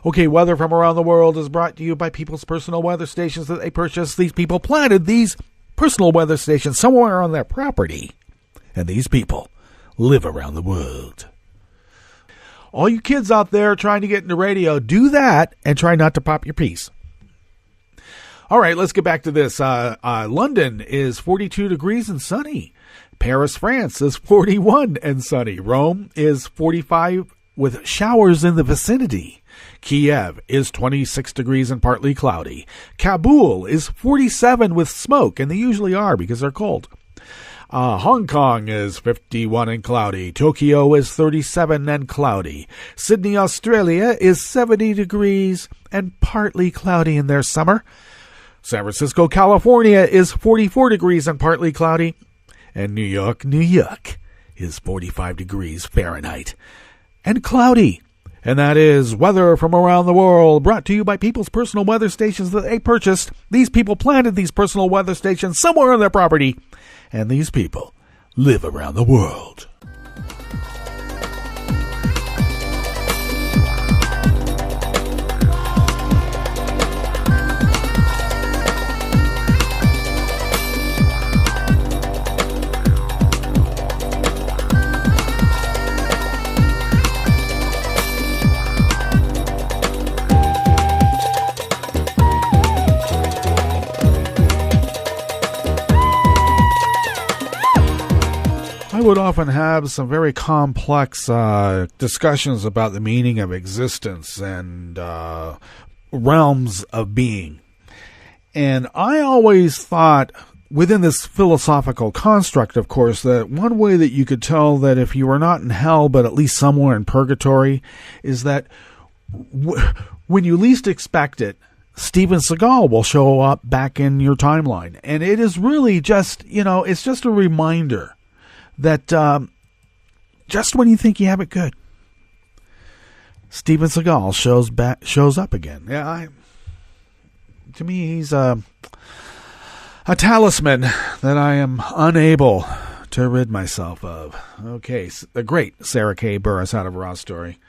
Okay, weather from around the world is brought to you by people's personal weather stations that they purchased. These people planted these personal weather stations somewhere on their property. And these people live around the world. All you kids out there trying to get into radio, do that and try not to pop your piece. All right, let's get back to this. London is 42 degrees and sunny. Paris, France is 41 and sunny. Rome is 45 with showers in the vicinity. Kiev is 26 degrees and partly cloudy. Kabul is 47 with smoke, and they usually are because they're cold. Hong Kong is 51 and cloudy. Tokyo is 37 and cloudy. Sydney, Australia is 70 degrees and partly cloudy in their summer. San Francisco, California is 44 degrees and partly cloudy. And New York is 45 degrees Fahrenheit and cloudy. And that is weather from around the world, brought to you by people's personal weather stations that they purchased. These people planted these personal weather stations somewhere on their property. And these people live around the world. I would often have some very complex discussions about the meaning of existence and realms of being. And I always thought, within this philosophical construct, of course, that one way that you could tell that if you were not in hell, but at least somewhere in purgatory, is that when you least expect it, Steven Seagal will show up back in your timeline. And it is really just, it's just a reminder that just when you think you have it good, Steven Seagal shows up again. Yeah, to me, he's a talisman that I am unable to rid myself of. Okay, the great Sarah K. Burris out of Raw Story.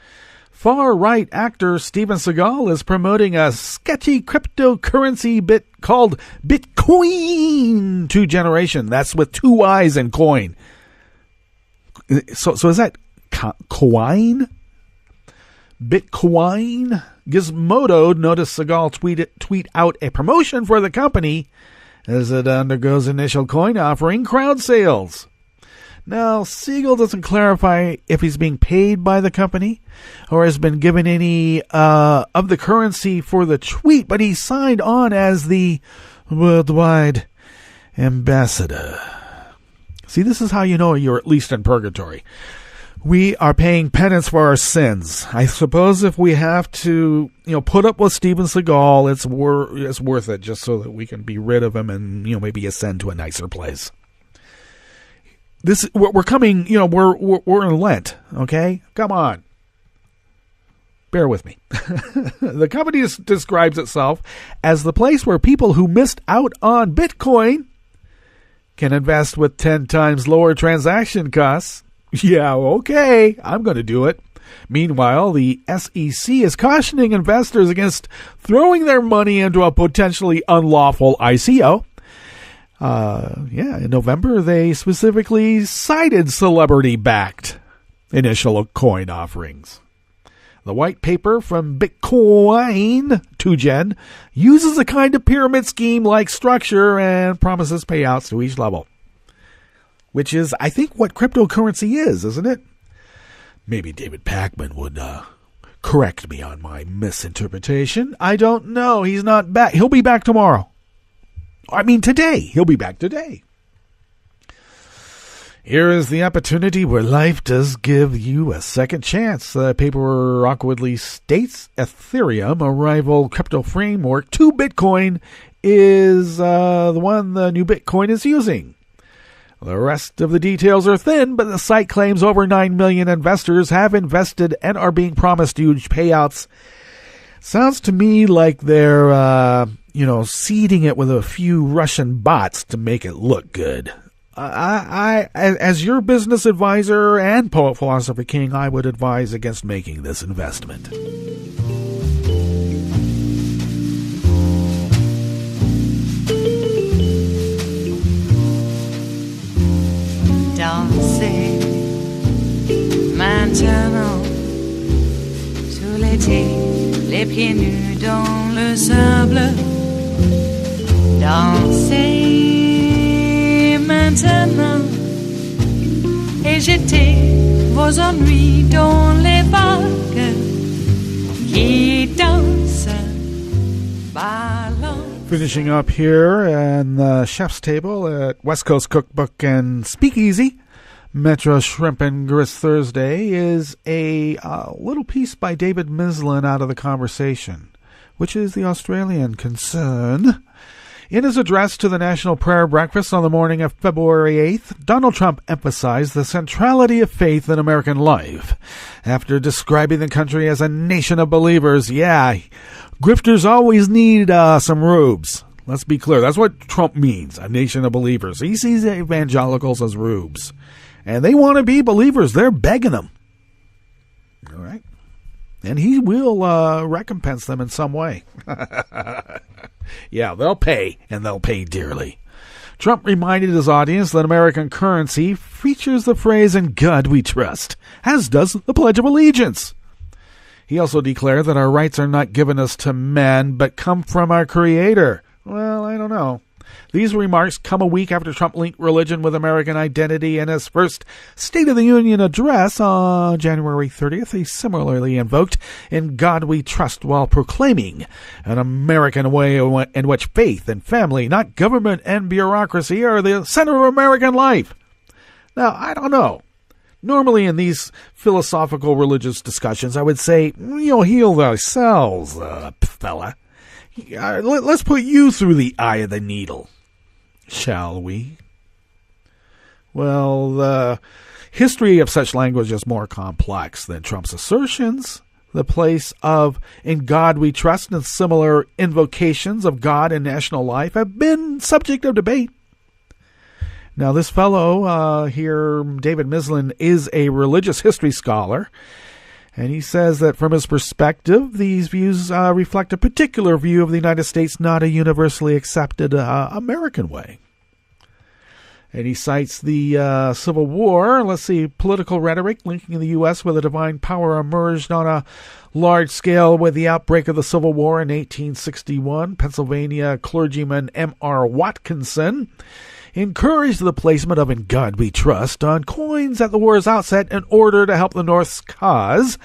Far-right actor Steven Seagal is promoting a sketchy cryptocurrency bit called Bitcoin 2 generation. That's with 2 I's in coin. So is that coin? Bitcoin? Gizmodo noticed Seagal tweet out a promotion for the company as it undergoes initial coin offering crowd sales. Now, Seagal doesn't clarify if he's being paid by the company or has been given any of the currency for the tweet, but he signed on as the worldwide ambassador. See, this is how you know you're at least in purgatory. We are paying penance for our sins. I suppose if we have to, put up with Steven Seagal, it's worth it just so that we can be rid of him and, maybe ascend to a nicer place. We're coming, we're in Lent, okay? Come on. Bear with me. The company describes itself as the place where people who missed out on Bitcoin can invest with 10 times lower transaction costs. Yeah, okay, I'm going to do it. Meanwhile, the SEC is cautioning investors against throwing their money into a potentially unlawful ICO. In November, they specifically cited celebrity-backed initial coin offerings. The white paper from Bitcoin 2 Gen uses a kind of pyramid scheme-like structure and promises payouts to each level, which is, I think, what cryptocurrency is, isn't it? Maybe David Pakman would correct me on my misinterpretation. I don't know. He's not back. He'll be back tomorrow. I mean, today. He'll be back today. Here is the opportunity where life does give you a second chance. The paper awkwardly states Ethereum, a rival crypto framework to Bitcoin, is the one the new Bitcoin is using. The rest of the details are thin, but the site claims over 9 million investors have invested and are being promised huge payouts. Sounds to me like they're, seeding it with a few Russian bots to make it look good. I, as your business advisor and poet philosopher king, I would advise against making this investment.
Dansez maintenant sous l'été, les pieds nus dans le sable. Dansez maintenant et jetez vos ennuis dans les vagues qui dansent, ballons.
Finishing up here in the chef's table at West Coast Cookbook and Speakeasy, Metro Shrimp and Grist Thursday, is a little piece by David Mislin out of The Conversation, which is the Australian concern. In his address to the National Prayer Breakfast on the morning of February 8th, Donald Trump emphasized the centrality of faith in American life. After describing the country as a nation of believers, grifters always need some rubes. Let's be clear. That's what Trump means, a nation of believers. He sees evangelicals as rubes. And they want to be believers. They're begging them. All right? And he will recompense them in some way. Yeah, they'll pay, and they'll pay dearly. Trump reminded his audience that American currency features the phrase, "In God we trust," as does the Pledge of Allegiance. He also declared that our rights are not given us to men, but come from our Creator. Well, I don't know. These remarks come a week after Trump linked religion with American identity in his first State of the Union address on January 30th. He similarly invoked "In God We Trust" while proclaiming an American way in which faith and family, not government and bureaucracy, are the center of American life. Now, I don't know. Normally in these philosophical religious discussions, I would say, heal thyself, fella. Let's put you through the eye of the needle, shall we? Well, the history of such language is more complex than Trump's assertions. The place of "In God We Trust" and similar invocations of God in national life have been subject of debate. Now, this fellow here, David Mislin, is a religious history scholar, and he says that from his perspective, these views reflect a particular view of the United States, not a universally accepted American way. And he cites the Civil War. Let's see, political rhetoric linking the U.S. with a divine power emerged on a large scale with the outbreak of the Civil War in 1861. Pennsylvania clergyman M.R. Watkinson encouraged the placement of "In God We Trust" on coins at the war's outset in order to help the North's cause.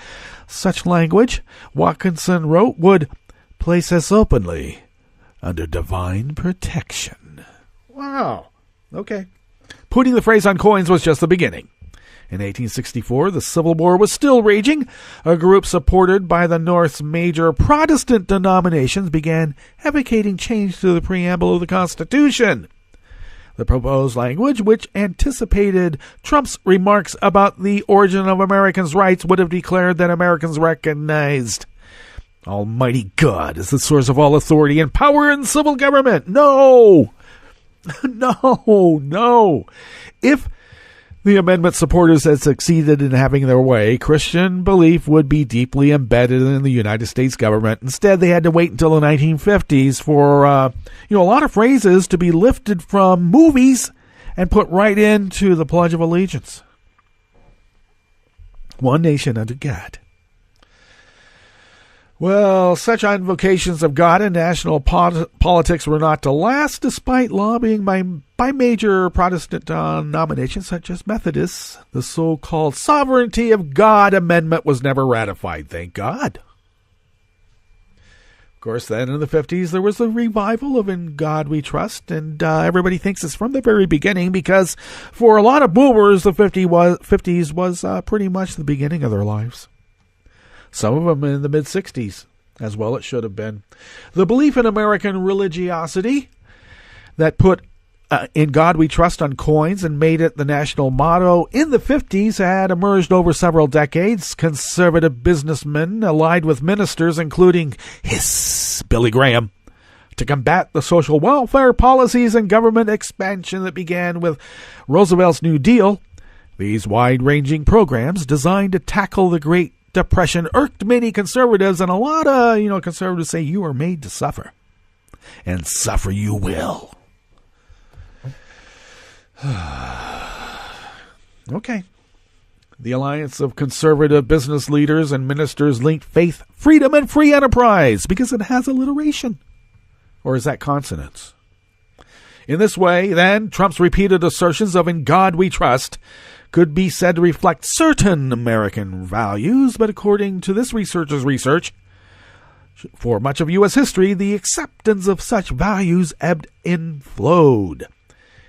Such language, Watkinson wrote, would place us openly under divine protection. Wow. Okay. Putting the phrase on coins was just the beginning. In 1864, the Civil War was still raging. A group supported by the North's major Protestant denominations began advocating change to the preamble of the Constitution. The proposed language, which anticipated Trump's remarks about the origin of Americans' rights, would have declared that Americans recognized Almighty God as the source of all authority and power in civil government. No! No. If the amendment supporters had succeeded in having their way, Christian belief would be deeply embedded in the United States government. Instead, they had to wait until the 1950s for a lot of phrases to be lifted from movies and put right into the Pledge of Allegiance. One nation under God. Well, such invocations of God in national politics were not to last, despite lobbying by major Protestant denominations such as Methodists. The so-called Sovereignty of God Amendment was never ratified, thank God. Of course, then in the 50s, there was a revival of "In God We Trust," and everybody thinks it's from the very beginning because for a lot of boomers, the 50s was pretty much the beginning of their lives. Some of them in the mid-60s, as well it should have been. The belief in American religiosity that put "In God We Trust" on coins and made it the national motto in the 50s had emerged over several decades. Conservative businessmen allied with ministers, including Billy Graham, to combat the social welfare policies and government expansion that began with Roosevelt's New Deal. These wide-ranging programs designed to tackle the Great Depression irked many conservatives, and a lot of conservatives say you are made to suffer, and suffer you will. Okay. The alliance of conservative business leaders and ministers linked faith, freedom, and free enterprise because it has alliteration. Or is that consonants? In this way, then, Trump's repeated assertions of "In God We Trust" could be said to reflect certain American values, but according to this researcher's research, for much of U.S. history, the acceptance of such values ebbed and flowed.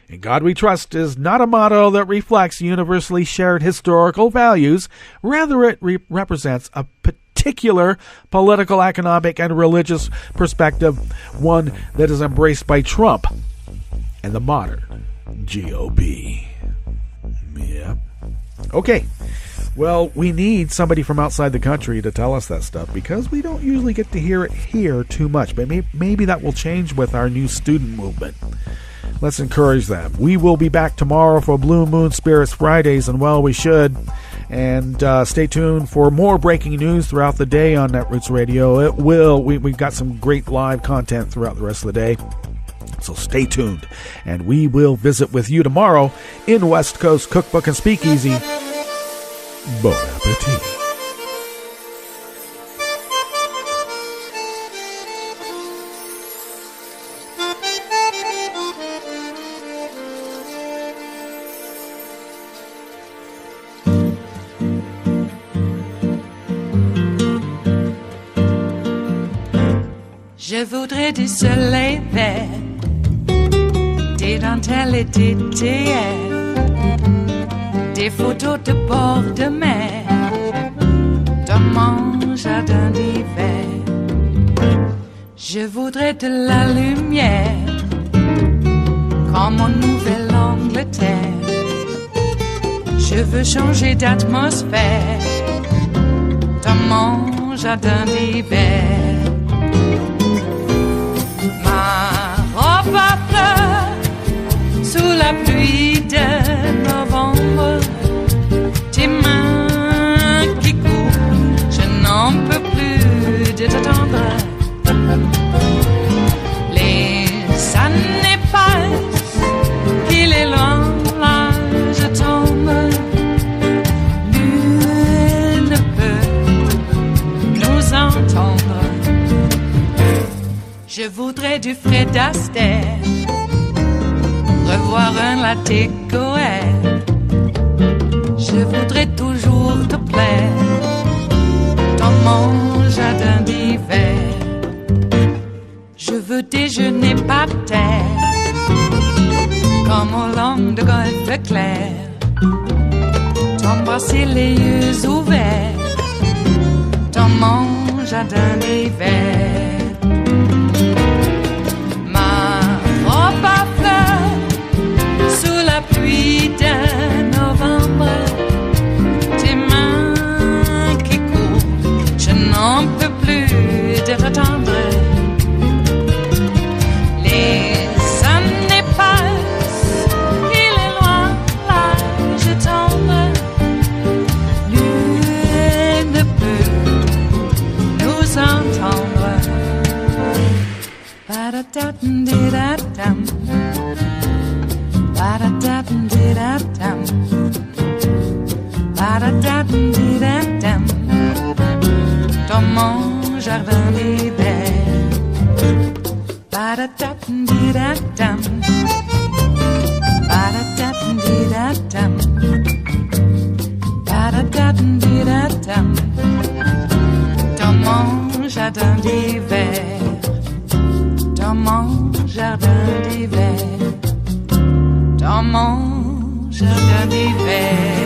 "In God We Trust" is not a motto that reflects universally shared historical values. Rather, it represents a particular political, economic, and religious perspective, one that is embraced by Trump and the modern GOP. Yep. Okay. Well, we need somebody from outside the country to tell us that stuff because we don't usually get to hear it here too much. But maybe that will change with our new student movement. Let's encourage them. We will be back tomorrow for Blue Moon Spirits Fridays, and well, we should. And stay tuned for more breaking news throughout the day on Netroots Radio. We've got some great live content throughout the rest of the day. So stay tuned, and we will visit with you tomorrow in West Coast Cookbook and Speakeasy. Bon appetit.
Je voudrais du soleil vert, des dentelles et des théières, des photos de bord de mer, dans mon jardin d'hiver. Je voudrais de la lumière, comme en Nouvelle-Angleterre. Je veux changer d'atmosphère, dans mon jardin d'hiver. Ma robe à fleurs sous la pluie près du Fred Astaire, revoir un latte Goël. Je voudrais toujours te plaire dans mon jardin d'hiver. Je veux déjeuner par terre comme au long de golfe clair, t'embrasser les yeux ouverts dans mon jardin d'hiver. Ma robe à fleurs sous la pluie d'un novembre, tes mains qui courent, je n'en peux plus de t'attendre. Les années passent, il est loin l'âge tendre, nul ne peut nous entendre. Ba-da-da-dum-di-da-dum, ba-da-da-dum-di-da-dum, ba-da-da-dum-di-da-dum, dans mon jardin d'hiver. Ba-da-da-dum-di-da-dum, ba-da-da-dum-di-da-dum, ba-da-da-dum-di-da-dum, dans mon jardin d'hiver. Dans mon jardin d'hiver, dans mon jardin d'hiver.